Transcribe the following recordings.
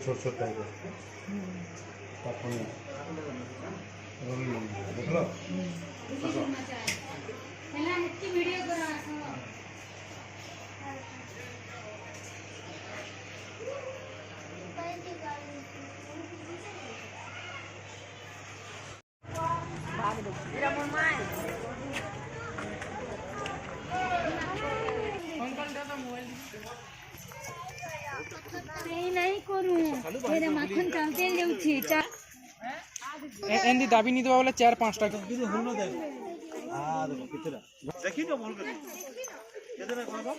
छोट छोट टाइप देख लो नहीं करूँ मेरे माखन चलते जाऊँगी एंदी दाबी नहीं देवा बोले 4-5 टाका कितने होनो दे देखो कितना देखी तो बोल कर कितना खाबो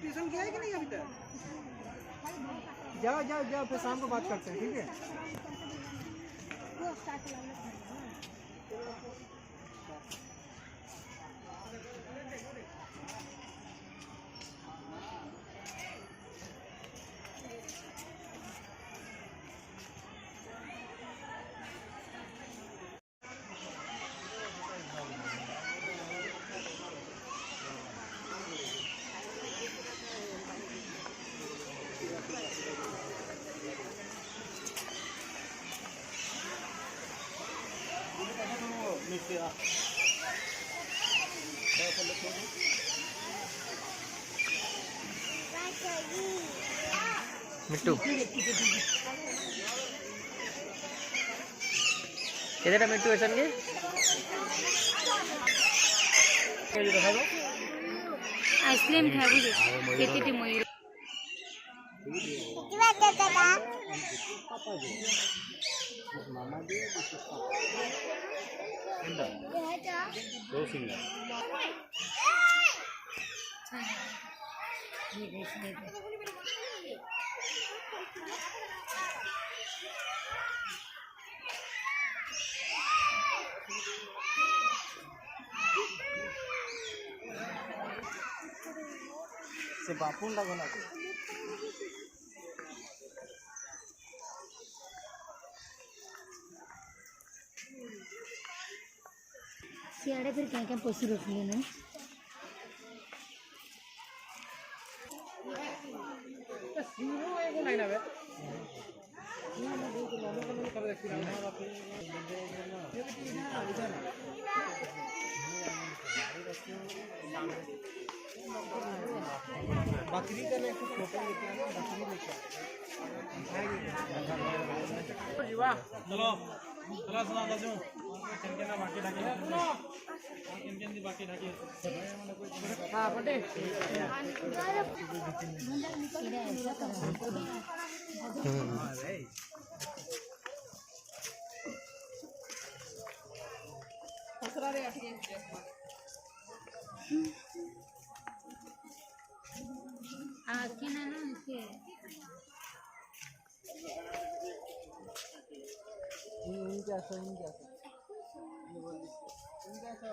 ट्यूशन किया है कि नहीं अभी तक? जाओ जाओ जाओ फिर शाम को बात करते हैं ठीक है। मिट्टू केदेटा मिट्टू असन के आइसक्रीम खाबी केतीटी मयूर से बापून लागो ना सियाड़े फिर क्या क्या पशु रख लेना बकरी का एक फोटो लेके आना बकरी लेके जीवा चलो चलो सुना दो किन बाकी ढाके किन बाकी ढाके हां बटे खसरा रे अटके आके ना ना इसके उनके ऐसा ये बोल उनके ऐसा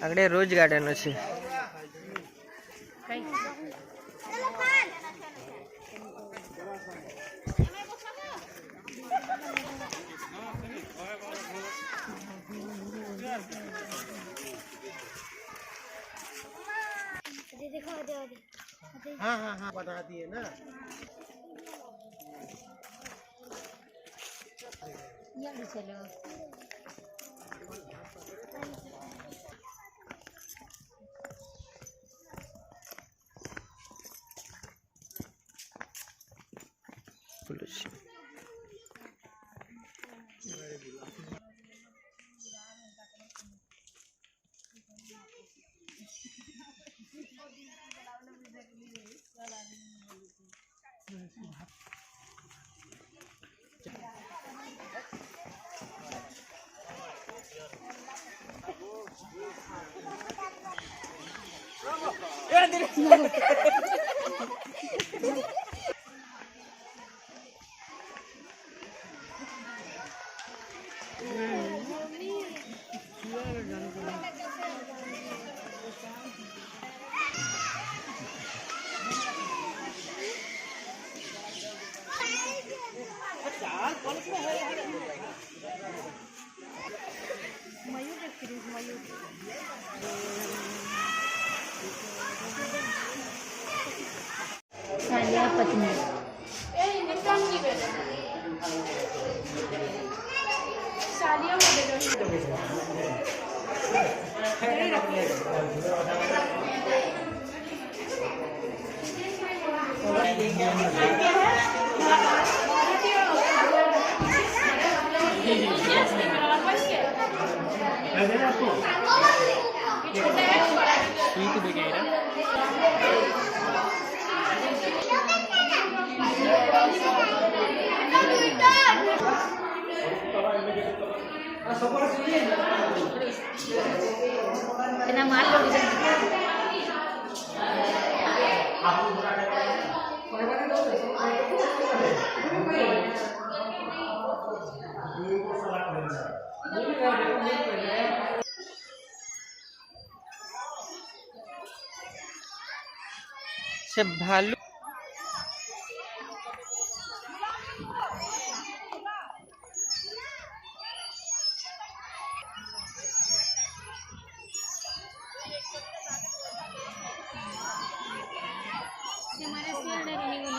अगड़े रोज गार्डन अच्छे हाँ हाँ हाँ बता दिए ना चलो सालिया पत्नी kena malu di sana. সে ভালো Si Maria siya na rin